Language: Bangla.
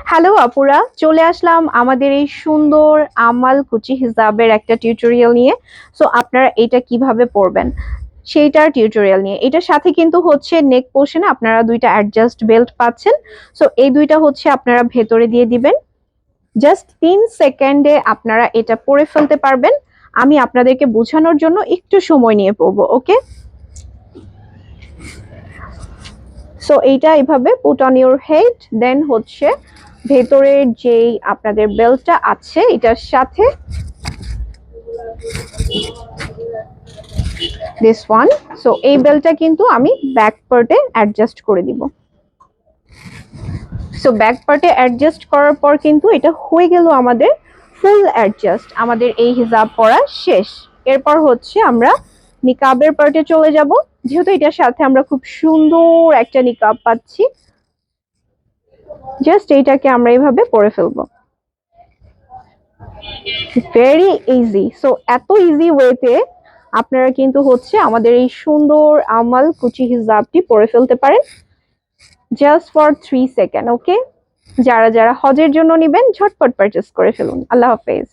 হ্যালো আপুরা, চলে আসলাম আমাদের এই সুন্দর আমাল কুচি হিজাবের একটা টিউটোরিয়াল নিয়ে। সো আপনারা এটা কিভাবে পরবেন সেইটার টিউটোরিয়াল নিয়ে। এটার সাথে কিন্তু হচ্ছে নেক পোর্শনে আপনারা দুইটা অ্যাডজাস্ট বেল্ট পাচ্ছেন। সো এই দুইটা হচ্ছে আপনারা ভেতরে দিয়ে দিবেন। জাস্ট 3 সেকেন্ডে আপনারা এটা পরে ফেলতে পারবেন। আমি আপনাদেরকে বোঝানোর জন্য একটু সময় নিয়ে পরবো, ওকে? সো এইটা এইভাবে পুট অন ইউর হেড, দেন হচ্ছে ভেতরের যেই আপনাদের বেল্টটা আছে এটার সাথে দিস ওয়ান। সো এই বেল্টটা কিন্তু আমি ব্যাক পার্টে অ্যাডজাস্ট করে দিব। সো ব্যাক পার্টে অ্যাডজাস্ট করার পর কিন্তু এটা হয়ে গেল আমাদের ফুল অ্যাডজাস্ট। আমাদের এই হিজাব পরা শেষ। এরপর হচ্ছে আমরা নিকাবের পার্টে চলে যাব। যেহেতু এটার সাথে আমরা খুব সুন্দর একটা নিকাব পাচ্ছি, জাস্ট এইটাকে আমরা এইভাবে পরে ফেলবো। Very easy. সো এত ইজি ওয়েতে আপনারা কিন্তু হচ্ছে আমাদের এই সুন্দর আমাল কুচি হিজাবটি পরে ফেলতে পারেন জাস্ট ফর 3 সেকেন্ড, ওকে? যারা যারা হজের জন্য নেবেন ঝটপট পারচেস করে ফেলুন। আল্লাহ হাফেজ।